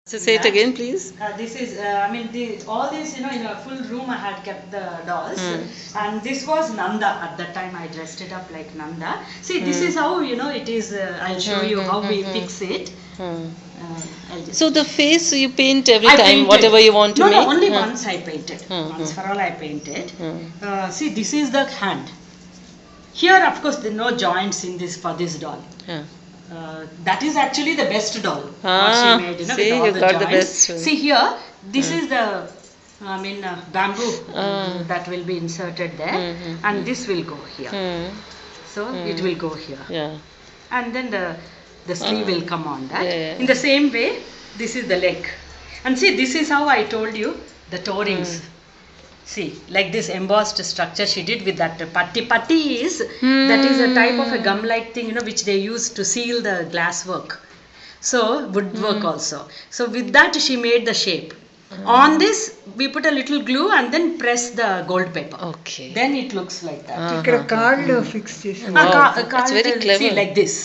So say it again, please. This is, all these, in a full room I had kept the dolls. And this was Nanda. At that time I dressed it up like Nanda. See, this is how, it is, I'll show you how we fix it. So the face you paint every I time, painted. whatever you want to make? No, only once I painted. Once for all I painted. See, this is the hand. Here, of course, there are no joints in this for this doll. That is actually the best doll. What she made, see, with all you the got joints. the best one. See here, this is the, bamboo that will be inserted there, and this will go here. So it will go here, Yeah. and then the sleeve will come on that. Yeah. In the same way, this is the leg, and see, this is how I told you the toe rings. See, like this embossed structure she did with that putty. Putty is, that is a type of a gum-like thing, which they use to seal the glass work. So, woodwork also. So, with that she made the shape. On this, we put a little glue and then press the gold paper. Okay. Then it looks like that. ఇక్కడ card fix చేసి That's very clever. See, like this.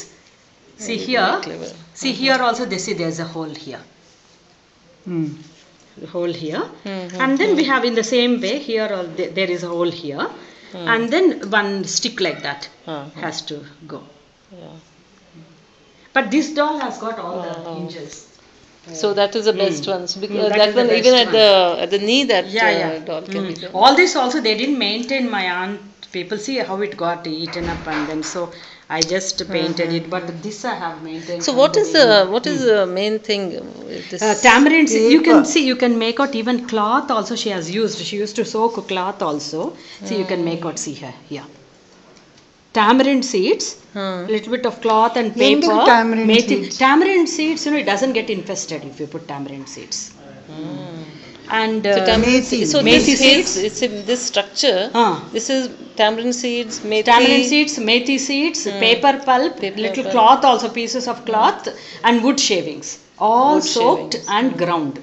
See here. Very clever. See here also, there's a hole here. Hole here, and then we have in the same way here there is a hole here, and then one stick like that has to go. Yeah. But this doll has got all the hinges. So that is the best one. So because That that is the one, best even one. at the knee, that Yeah. doll can be done. All this also they didn't maintain. My aunt people see how it got eaten up, and then so I just painted it. But this I have maintained. So from what the is beginning. the main thing with this? Tamarind seed. You can see, you can make out even cloth also she has used. She used to soak cloth also. See, you can make out, see here. Tamarind seeds, little bit of cloth and paper. ఎందుకు tamarind seeds? Tamarind seeds, it doesn't get infested if you put tamarind seeds. And So tamarind methi. seeds. So Methi this seeds. is, it's in this structure. This is tamarind seeds, methi. Tamarind seeds, methi seeds, paper pulp, little cloth also, pieces of cloth, and wood shavings. All Wood soaked shavings. and ground.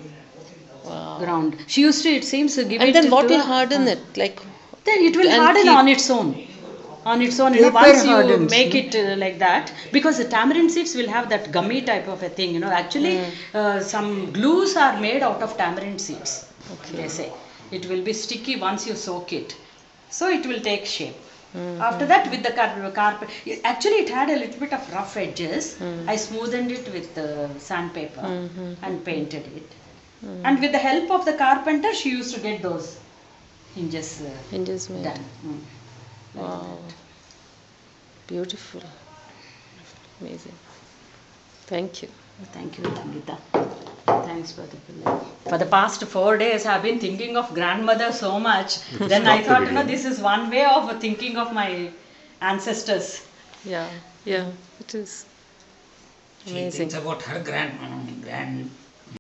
Wow. Ground. She used to, it seems, give it And then what to will harden it? Like Then it will and harden keep- on its own. On its own, Paper once you hardens, make it like that, because the tamarind seeds will have that gummy type of a thing, Actually, some glues are made out of tamarind seeds. They say it will be sticky once you soak it, so it will take shape. After that, with the carpet, actually it had a little bit of rough edges. I smoothened it with sandpaper and painted it. And with the help of the carpenter, she used to get those hinges hinges made. done. Wow. Beautiful. Amazing. Thank you. Thank you, Amrita. Thanks for the For the past 4 days, I've been thinking of grandmother so much. Then I thought, this is one way of thinking of my ancestors. Yeah. It is She amazing. thinks about her grandmother